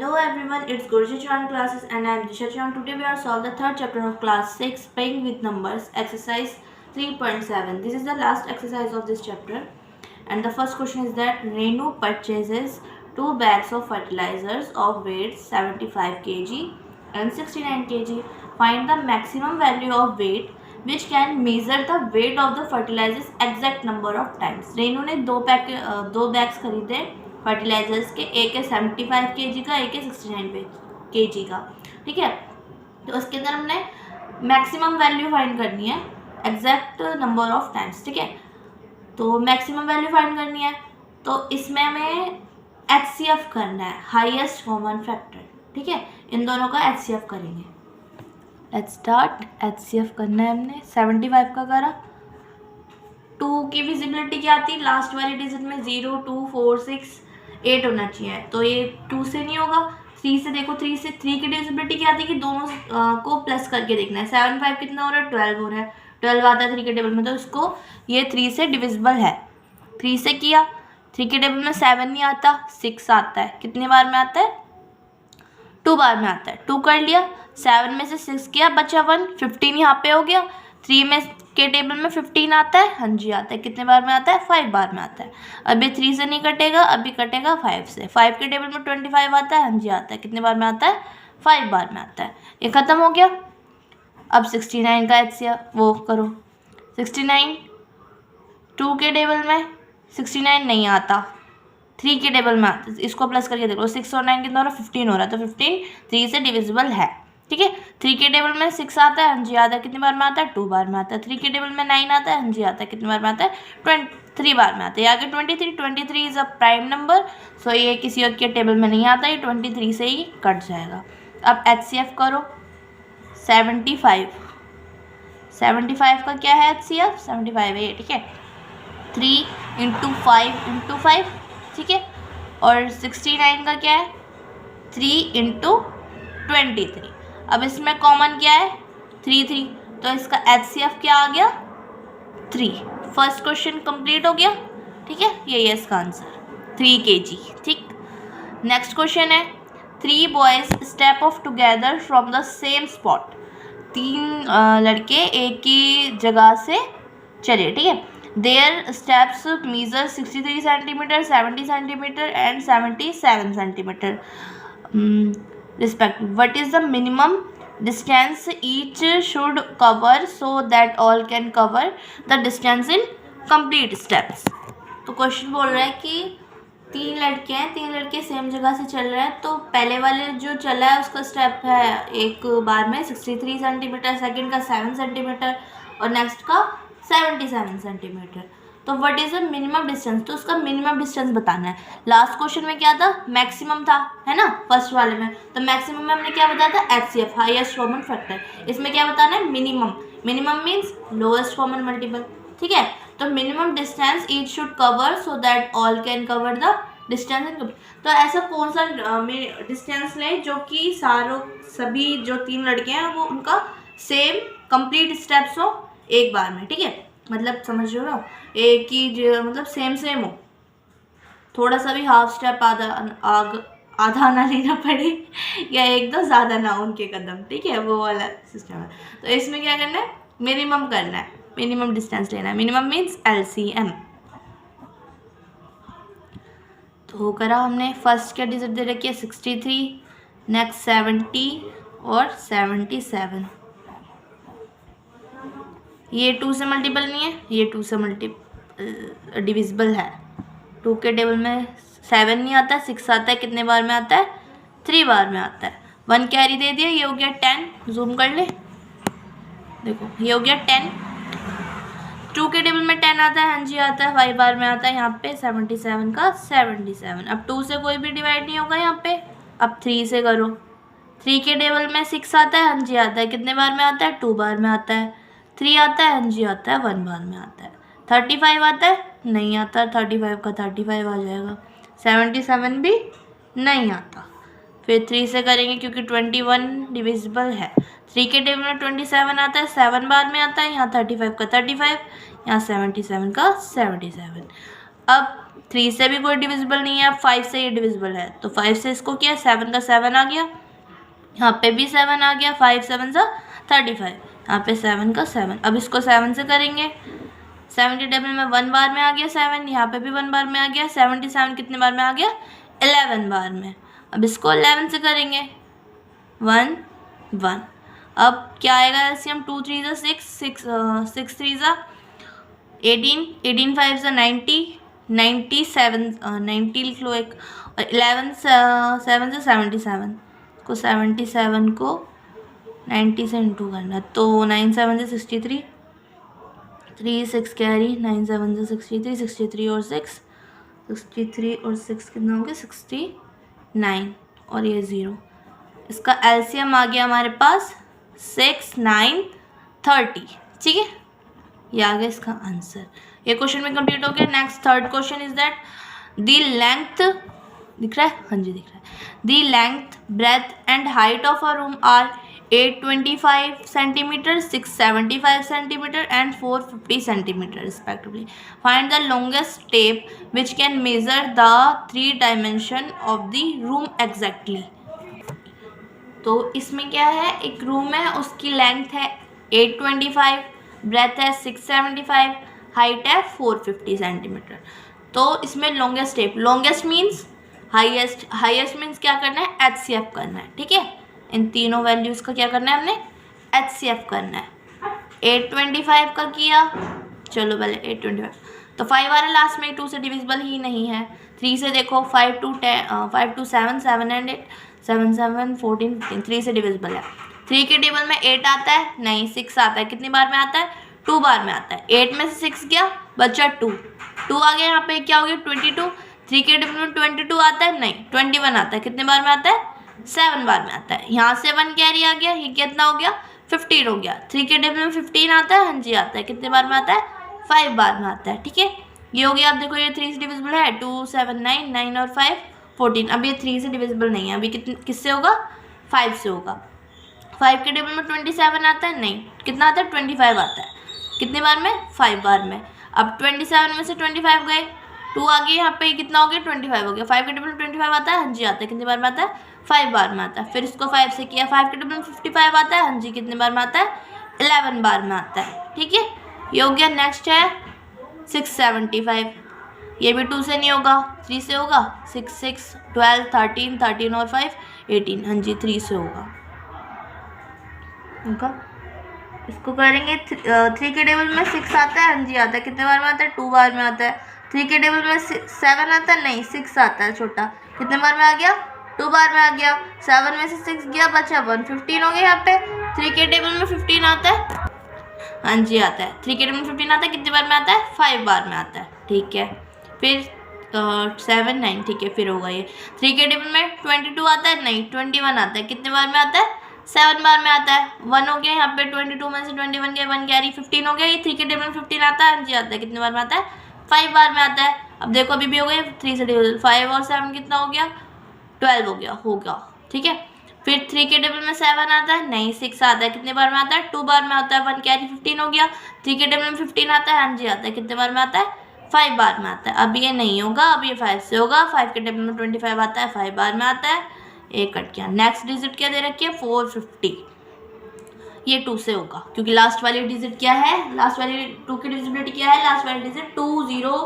Hello everyone, it's Gurji Chan classes and I am Disha Chan. Today we are solve the third chapter of class 6 playing with numbers exercise 3.7. This is the last exercise of this chapter and the first question is that Renu purchases 2 bags of fertilizers of weight 75 kg and 69 kg. Find the maximum value of weight which can measure the weight of the fertilizers exact number of times. Renu ने दो bags खरीदे fertilisers के, एक है 75 kg का, एक है 69 kg का, ठीक है। तो उसके अंदर हमने मैक्सिमम वैल्यू फाइंड करनी है एग्जैक्ट नंबर ऑफ टाइम्स, ठीक है। तो मैक्सिमम वैल्यू फाइंड करनी है तो इसमें हमें HCF करना है, हाईएस्ट कॉमन फैक्टर, ठीक है। इन दोनों का HCF करेंगे। Let's start. HCF करना है हमने, 75 का करा, 2 की विजिबिलिटी क्या आती है, लास्ट वाली डिजिट में 0, 2, 4, 6, 8 होना चाहिए, तो ये 2 से नहीं होगा। 3 से देखो, 3 से 3 की डिविजिबिलिटी क्या आती है कि दोनों को प्लस करके देखना है। 7 5 कितना हो रहा है, 12 हो रहा है, 12 आता है 3 के टेबल में, तो इसको ये 3 से डिविजिबल है। 3 से किया, 3 के टेबल में 7 नहीं आता, 6 आता है, कितने बार में आता है, 2 बार में आता है। 2 कर लिया, 7 में से 6 किया, बचा 1, 15 यहाँ पे हो गया। 3 में के टेबल में 15 आता है, हाँ जी आता है, कितने बार में आता है, 5 बार में आता है। अभी 3 से नहीं कटेगा, अभी कटेगा 5 से। 5 के टेबल में 25 आता है, हाँ जी आता है, कितने बार में आता है, 5 बार में आता है। ये ख़त्म हो गया। अब 69 का HCF वो करो। 69 2 के टेबल में 69 नहीं आता, 3 के टेबल में आता है, इसको प्लस करके देखो, 6 और 9 कितना हो रहा है, 15 हो रहा है, तो 15 3 से डिविजिबल है, ठीक है। 3 के टेबल में 6 आता है, हाँ जी आता है, कितने बार में आता है, 2 बार में आता है। 3 के टेबल में 9 आता है, हाँ जी आता है, कितने बार में आता है, 3 बार में आता है। आगे 23 इज़ अ प्राइम नंबर, सो ये किसी और के टेबल में नहीं आता, ये 23 से ही कट जाएगा। अब HCF करो। 75 का क्या है HCF, 75 है, ठीक है। 3 × 5 × 5, ठीक है। और 69 का क्या है, 3 × 23। अब इसमें कॉमन क्या है, 3, तो इसका HCF क्या आ गया, 3। फर्स्ट क्वेश्चन कंप्लीट हो गया, ठीक है। यही है इसका आंसर, 3 kg, ठीक। नेक्स्ट क्वेश्चन है 3 boys step off together from the same spot. 3 लड़के एक ही जगह से चले, ठीक है। Their steps measure 63 centimeter, 70 centimeter and 77 centimeter respective. What is the minimum distance each should cover so that all can cover the distance in complete steps? तो question बोल रहा है कि 3 लड़के हैं, 3 लड़के सेम जगह से चल रहे हैं, तो पहले वाले जो चला है उसका स्टेप है एक बार में 63 सेंटीमीटर, सेकेंड का 7 सेंटीमीटर और नेक्स्ट का 77 सेंटीमीटर। तो what is the minimum distance, तो उसका मिनिमम डिस्टेंस बताना है। लास्ट क्वेश्चन में क्या था, मैक्सिमम था, है ना, फर्स्ट वाले में। तो मैक्सिमम में हमने क्या बताया था, HCF, हाईएस्ट कॉमन फैक्टर। इसमें क्या बताना है, minimum. Minimum means lowest common multiple, ठीक है। तो minimum distance each should cover so that all can cover the distance in. तो ऐसा कौन सा डिस्टेंस लें जो कि सभी जो 3 लड़के हैं वो उनका सेम कंप्लीट स्टेप्स हो एक बार में, ठीक है। मतलब समझ रहे हो, एक ही मतलब सेम हो, थोड़ा सा भी हाफ स्टेप आधा ना लेना पड़े या एक दो ज़्यादा ना हो उनके कदम, ठीक है, वो वाला सिस्टम है। तो इसमें क्या करना है, मिनिमम करना है, मिनिमम डिस्टेंस लेना है। Minimum means LCM। तो करा हमने, फर्स्ट क्या डिजिट दे रखी है 63, नेक्स्ट 70 और 77। ये 2 से मल्टीपल नहीं है, ये 2 से डिविजिबल है। 2 के टेबल में 7 नहीं आता, 6 आता है, कितने बार में आता है, 3 बार में आता है। 1 कैरी दे दिया, ये हो गया 10, जूम कर ले, देखो ये हो गया 10। 2 के टेबल में 10 आता है, हाँ जी आता है, 5 बार में आता है। यहाँ पे 77 का 77। अब 2 से कोई भी डिवाइड नहीं होगा यहाँ पे। अब 3 से करो। 3 के टेबल में 6 आता है, हाँ जी आता है, कितने बार में आता है, 2 बार में आता है। 3 आता है, हाँ जी आता है, 1 बार में आता है। 35 आता है, नहीं आता, 35 का 35 आ जाएगा। 77 भी नहीं आता। फिर 3 से करेंगे क्योंकि 21 डिविजिबल है। 3 के टेबल में 27 आता है, 7 बार में आता है, यहाँ 35 का 35, यहाँ 77 का 77। अब 3 से भी कोई डिविजिबल नहीं है, अब 5 से ये डिविजिबल है, तो 5 से इसको किया, 7 का 7 आ गया, यहाँ पे भी 7 आ गया, 5 7 सा 35, यहाँ पे 7 का 7। अब इसको 7 से करेंगे, 7 के टेबल में 1 बार में आ गया 7, यहाँ पे भी 1 बार में आ गया, 77 कितने बार में आ गया, 11 बार में। अब इसको 11 से करेंगे, 1 1। अब क्या आएगा एलसीएम, 2 3 ज़ा 6, 6 3 ज़ा 18, 18 5 ज़ा 90, 97 90 लिख लो एक, और 11 7 ज़ा 77 को 77 को 90 से इंटू करना, तो 9 7 ज़ा 63, 3 6 कैरी, 9 7 ज़ा 63, 63 और 6, 63 और 6 कितना हो गया, 69 और ये 0। इसका एलसीएम आ गया हमारे पास 6 9 30। ठीक है, ये आ गया इसका आंसर। ये क्वेश्चन में कंप्लीट हो गया। Next third question is that the length, दिख रहा है, हाँ जी दिख रहा है, the length breadth and height of a room are 825 centimeter, 675 centimeter and 450 centimeter respectively. Find the longest tape which can measure the 3 dimension of the room exactly. तो इसमें क्या है, एक रूम है, उसकी लेंथ है 825, ब्रेथ है 675, हाइट है 450 सेंटीमीटर। तो इसमें longest tape, longest means highest, highest means क्या करना है, HCF करना है। ठीक है, इन तीनों वैल्यूज़ का क्या करना है, हमने HCF करना है। 825 का किया, चलो पहले 825, तो 5 आ रहा है लास्ट में, 2 से डिविजिबल ही नहीं है। 3 से देखो, 5 2 10, 5 2 7 7 एंड 8, 7 7 14 15, 3 से डिविजिबल है। 3 के टेबल में 8 आता है, नहीं 6 आता है, कितनी बार में आता है, 2 बार में आता है। 8 में से 6 गया, बचा 2 आ गया, यहाँ पे क्या हो गया 22। 3 के टेबल में 22 आता है, नहीं 21 आता है, कितने बार में आता है, 7 बार में आता है। यहाँ से 1 कैरी आ गया, ये कितना हो गया, 15 हो गया। 3 के टेबल में 15 आता है, हाँ जी आता है, कितने बार में आता है, 5 बार में आता है। ठीक है, ये हो गया। अब देखो ये 3 से डिविजिबल है, 2 7 9, 9 और 5 14। अब ये 3 से डिविजिबल नहीं है, अभी किससे होगा, 5 से होगा। 5 के टेबल में 27 आता है, नहीं कितना आता है, 25 आता है, कितने बार में, 5 बार में। अब 27 में से 25 गए, 2 आ गए, यहाँ पे कितना हो गया, 25 हो गया। 5 के टेबल में 25 आता है, हाँ जी आता है, कितने बार में आता है, 5 बार में आता है। फिर इसको 5 से किया, 5 के टेबल में 55 आता है, हाँ जी कितने बार में आता है, 11 बार में आता है। ठीक है, ये हो गया। नेक्स्ट है 675, ये भी 2 से नहीं होगा, 3 से होगा। 6 6 12 13, 13 और 5 18, हाँ जी 3 से होगा। इसको करेंगे, 3 के टेबल में 6 आता है, हाँ जी आता है, कितने बार में आता है, 2 बार में आता है। 3 के टेबल में 7 आता है, नहीं 6 आता है छोटा, कितने बार में आ गया, 2 बार में आ गया। 7 में से 6 गया, बचा 1, 15 हो गया यहाँ पे। 3 के टेबल में 15 आता है, हाँ जी आता है। 3 के टेबल में 15 आता है, कितने बार में आता है, 5 बार में आता है। ठीक है, फिर 7 9, ठीक है, फिर होगा ये। 3 के टेबल में 22 आता है, नहीं 21 आता है, कितने बार में आता है, 7 बार में आता है। 1 हो गया यहाँ पे, 22 में से 21 गया, 1 कैरी, 15 हो गया। ये 3 के टेबल में 15 आता है, हाँ जी आता है, कितने बार में आता है, 5 बार में आता है। अब देखो अभी भी हो गया, 3 से डिविजिबल, 5 और 7 कितना हो गया, 12 हो गया। ठीक है, फिर 3 के टेबल में 7 आता है, नहीं 6 आता है, कितने बार में आता है, 2 बार में आता है। 1 कैरी, 15 हो गया। 3 के टेबल में 15 आता है, हाँ जी आता है, कितने बार में आता है, 5 बार में आता है। अब ये नहीं होगा, अब ये 5 से होगा। 5 के टेबल में 25 आता है, 5 बार में आता है, एक कट गया। नेक्स्ट डिजिट क्या दे रखी है, 450, ये 2 से होगा, क्योंकि लास्ट वाली डिजिट क्या है, लास्ट वाली 2 की डिविजिबिलिटी क्या है, लास्ट वाली डिजिट 2 0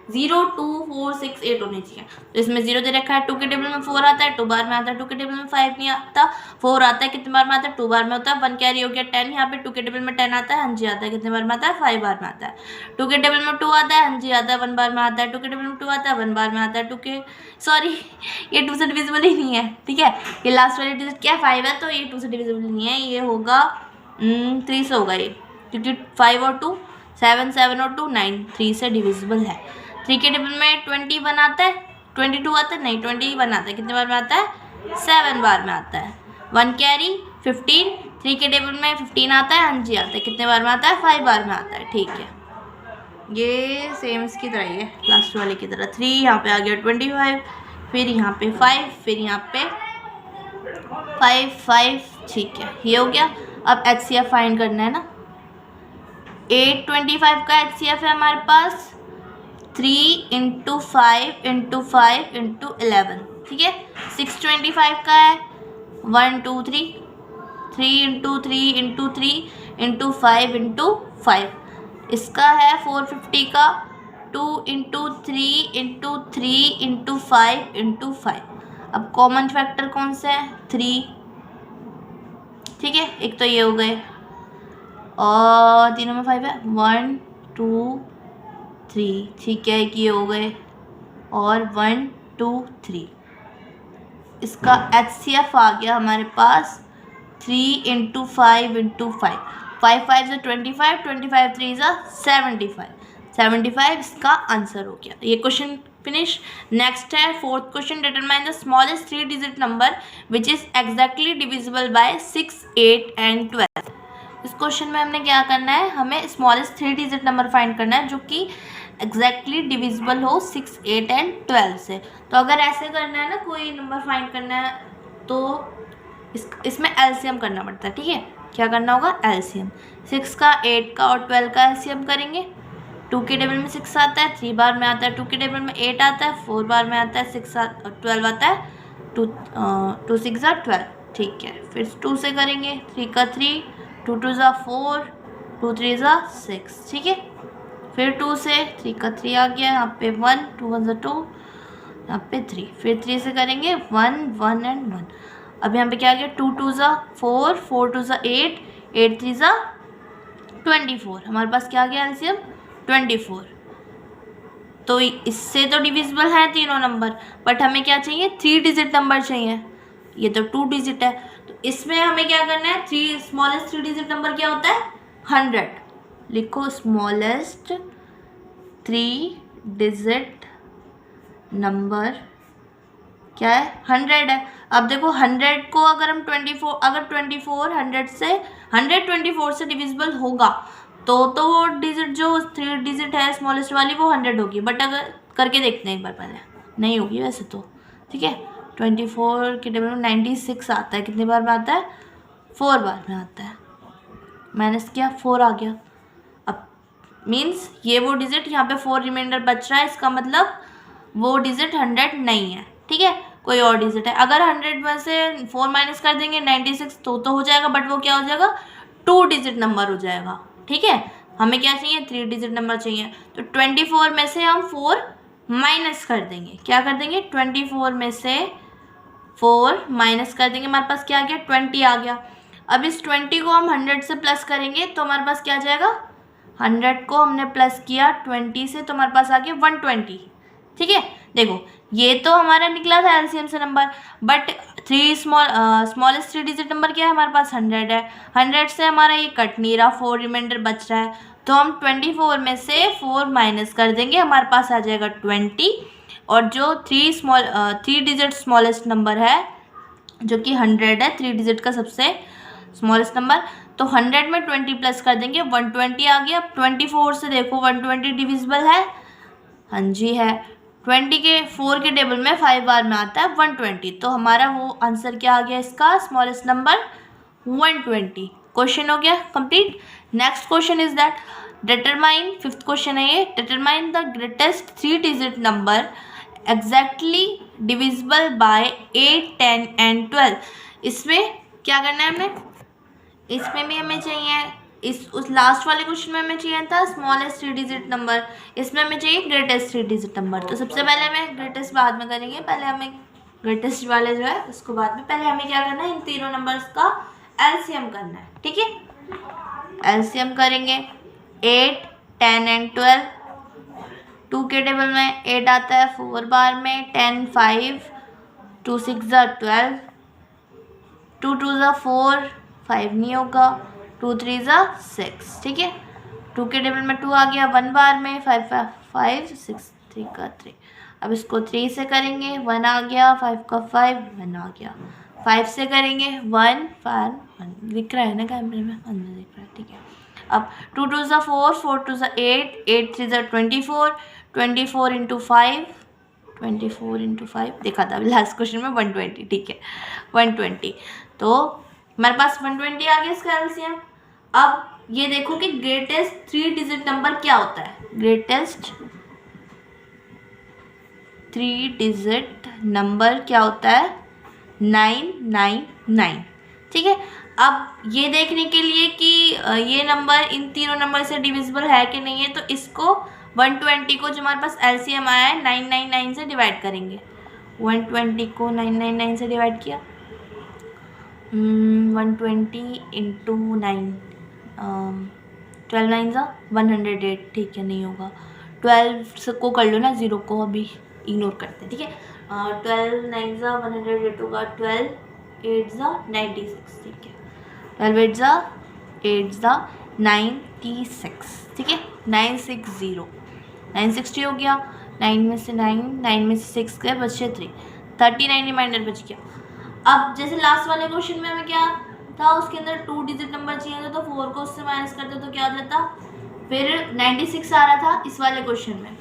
0 2 4 6 8 होनी चाहिए। तो इसमें 0 दे रखा है। 2 के टेबल में 4 आता है, 2 बार में आता है। 2 के टेबल में 5 नहीं आता, 4 आता है, कितने बार में आता है, 2 बार में होता है। 1 कैरी हो गया, 10 यहाँ पे। 2 के टेबल में 10 आता है, हाँ जी आता है, कितने बार में आता है, 5 बार में आता है। 2 के टेबल में 2 आता है, हाँ जी आता है, 1 बार में आता है। 2 के टेबल में 2 आता है, 1 बार में आता है। 2 के सॉरी ये 2 से डिविजिबल ही नहीं है। ठीक है, ये लास्ट वाली डिजिट क्या है, 5 है, तो ये 2 से डिविजिबल नहीं है, ये होगा 3 से होगा ये, क्योंकि 5 और 2 7 7 और 2 9, 3 से डिविजिबल है। 3 के टेबल में 21 आता है, 22 आता है, नहीं 21 आता है, कितने बार में आता है, 7 बार में आता है। 1 कैरी, 15। 3 के टेबल में 15 आता है, हाँ जी आता है, कितने बार में आता है, 5 बार में आता है। ठीक है, ये सेम इसकी तरह ही है, लास्ट वाले की तरह। 3 यहाँ पे आ गया 25, फिर यहाँ पे 5, फिर यहाँ पे 5 5। ठीक है, ये हो गया। अब HCF फाइंड करना है ना। 825 का HCF है हमारे पास 3 इंटू 5 इंटू 5 इंटू 11, ठीक है। 625 का है 1 2 3, 3 इंटू 3 इंटू 3 इंटू 5 इंटू 5। इसका है 450 का 2 इंटू 3 इंटू 3 इंटू 5 इंटू 5। अब कॉमन फैक्टर कौन सा है? 3, ठीक है। एक तो ये हो गए और तीनों में 5 है, 1 2 3, ठीक है। एक ये हो गए और 1 2 3। इसका HCF आ गया हमारे पास 3 इंटू 5 इंटू 5, 5 5 से 25, 25 3 से 75, 75 इसका आंसर हो गया। ये क्वेश्चन फिनिश। नेक्स्ट है fourth question, determine the smallest 3 digit number which is exactly divisible by 6, 8 and 12। इस क्वेश्चन में हमने क्या करना है, हमें स्मॉलेस्ट 3 डिजिट नंबर फाइंड करना है जो कि एग्जैक्टली डिविजिबल हो 6, 8 एंड 12 से। तो अगर ऐसे करना है ना, कोई नंबर फाइंड करना है तो इसमें एलसीएम करना पड़ता है, ठीक है। क्या करना होगा? एलसीएम। 6 का, 8 का और 12 का एलसीएम करेंगे। 2 के टेबल में 6 आता है, 3 बार में आता है। 2 के टेबल में 8 आता है, 4 बार में आता है। 12 आता है, 2 6 12, ठीक है। फिर 2 से करेंगे, 3 का 3, 2 2 4, 2 3 6, ठीक है। फिर 2 से 3 का 3 आ गया, यहाँ पे 1, 2 1 2, यहाँ पे 3। फिर 3 से करेंगे 1 1 एंड 1। अब यहाँ पे क्या आ गया? 2 2 4, 4 2 8, 8 3 24। हमारे पास क्या आ गया एलसीएम? 24। तो इससे तो डिविजिबल है तीनों नंबर, बट हमें क्या चाहिए? 3 डिजिट नंबर चाहिए। ये तो 2 डिजिट है, तो इसमें हमें क्या करना है? स्मॉलेस्ट 3 डिजिट नंबर क्या होता है? 100। लिखो स्मॉलेस्ट 3 डिजिट नंबर क्या है? 100 है। अब देखो 100 को अगर हम 24 100 से 124 से डिविजिबल होगा तो वो डिजिट जो 3 डिजिट है स्मॉलेस्ट वाली वो 100 होगी। बट अगर करके देखते हैं एक बार पहले, नहीं होगी वैसे तो, ठीक है। 24 के टेबल में 96 आता है, कितने बार में आता है? 4 बार में आता है। माइनस किया, 4 आ गया। अब मीन्स ये वो डिजिट, यहाँ पे 4 रिमाइंडर बच रहा है, इसका मतलब वो डिजिट 100 नहीं है, ठीक है। कोई और डिजिट है। अगर 100 में से 4 माइनस कर देंगे 96 तो हो जाएगा, बट वो क्या हो जाएगा? 2 डिजिट नंबर हो जाएगा, ठीक है। हमें क्या चाहिए? 3 डिजिट नंबर चाहिए। तो 24 में से हम 4 माइनस कर देंगे। क्या कर देंगे? 24 में से 4 माइनस कर देंगे। हमारे पास क्या आ गया? 20 आ गया। अब इस 20 को हम 100 से प्लस करेंगे तो हमारे पास क्या आ जाएगा? 100 को हमने प्लस किया 20 से तो हमारे पास आ गया 120, ठीक है। देखो ये तो हमारा निकला था एलसीएम से number, but smallest 3 digit number क्या है? हमारे पास 100 है। 100 से हमारा ये कट नहीं रहा, 4 रिमाइंडर बच रहा है, तो हम 24 में से 4 माइनस कर देंगे, हमारे पास आ जाएगा 20। और जो 3 डिजिट स्मॉलेस्ट नंबर है जो कि 100 है, 3 डिजिट का सबसे स्मॉलेस्ट नंबर, तो 100 में 20 प्लस कर देंगे, 120 आ गया। अब 24 से देखो 120 डिविजिबल है? हाँ जी है। 20 के 4 के टेबल में 5 बार में आता है 120, तो हमारा वो आंसर क्या आ गया इसका? Smallest number 120। क्वेश्चन हो गया complete. Next question is that determine, fifth question है ये, determine the greatest 3 digit number exactly divisible by 8, 10 and 12। इसमें क्या करना है हमें? इसमें भी हमें चाहिए, उस लास्ट वाले क्वेश्चन में हमें चाहिए था स्मॉलेस्ट 3 डिजिट नंबर, इसमें हमें चाहिए ग्रेटेस्ट 3 डिजिट नंबर। तो सबसे पहले हमें ग्रेटेस्ट बाद में करेंगे, पहले हमें ग्रेटेस्ट वाले जो है उसको बाद में। पहले हमें क्या करना है? इन तीनों नंबर्स का एलसीएम करना है, ठीक है। एलसीएम करेंगे 8, 10 एंड 12। 2 के टेबल में 8 आता है 4 बार में, 10 5, 2 6 12, 2 2 4, 5 नहीं होगा, 2 3 6, ठीक है। 2 के टेबल में 2 आ गया 1 बार में, 5 5 6, 3 का 3। अब इसको 3 से करेंगे, 1 आ गया, 5 का 5, 1 आ गया। 5 से करेंगे 1 5 1, दिख रहा है ना कैमरे में? अंदर दिख रहा है, ठीक है। अब 2 2 4, 4 2 8, 8 3 24, 24 इंटू 5, 24 इंटू 5 देखा था लास्ट क्वेश्चन में 120, ठीक है 120। तो हमारे पास 120 आ गया इसका एलसीएम। अब ये देखो कि ग्रेटेस्ट 3 डिजिट नंबर क्या होता है। ग्रेटेस्ट 3 डिजिट नंबर क्या होता है 999। ठीक है, अब ये देखने के लिए कि ये नंबर इन तीनों नंबर से डिविजिबल है कि नहीं है, तो इसको 120 को जो हमारे पास एलसीएम आया है 999 से डिवाइड करेंगे। 120 को 999 से डिवाइड किया, 120 इंटू 9, 12 9 ज़ा 108। ठीक है, नहीं होगा, 12 को कर लो ना, 0 को अभी इग्नोर करते हैं। ठीक है, 12 9 ज़ा 108 होगा, 12 8 ज़ा 96। ठीक है, 12 8 ज़ा 8 ज़ा 96। ठीक है, 960 960 हो गया। 9 में से 9, 9 में से 6 गए, बचे 3, 39 रिमाइंडर बच गया। अब जैसे लास्ट वाले क्वेश्चन में हमें क्या था, उसके अंदर 2 डिजिट नंबर चाहिए थे, तो 4 को उससे माइनस करते तो क्या हो जाता, फिर 96 आ रहा था इस वाले क्वेश्चन में।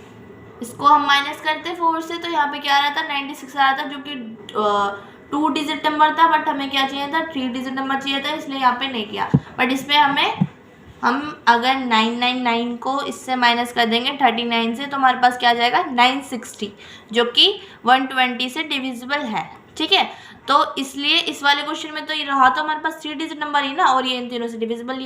इसको हम माइनस करते 4 से, तो यहाँ पे क्या आ रहा था 96 आ रहा था, जो कि 2 डिजिट नंबर था, बट हमें क्या चाहिए था 3 डिजिट नंबर चाहिए था, इसलिए यहाँ पे नहीं किया। बट इसमें हम अगर 999 को इससे माइनस कर देंगे 39 से, तो हमारे पास क्या आ जाएगा 960, जो कि 120 से डिविजिबल है। ठीक है, तो इसलिए इस वाले क्वेश्चन में तो ये रहा तो हमारे पास 3 डिजिट नंबर ही ना, और ये इन तीनों से डिविजिबल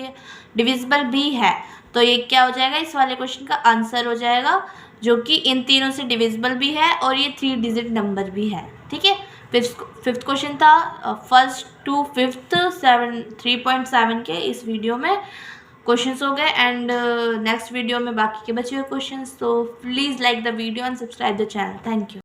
भी है, तो ये क्या हो जाएगा, इस वाले क्वेश्चन का आंसर हो जाएगा, जो कि इन तीनों से डिविजिबल भी है और ये 3 डिजिट नंबर भी है। ठीक है, फिफ्थ क्वेश्चन था, फर्स्ट टू फिफ्थ 3.7 के इस वीडियो में क्वेश्चंस हो गए, एंड नेक्स्ट वीडियो में बाकी के बचे हुए क्वेश्चंस। तो please like the video and subscribe the channel. Thank you.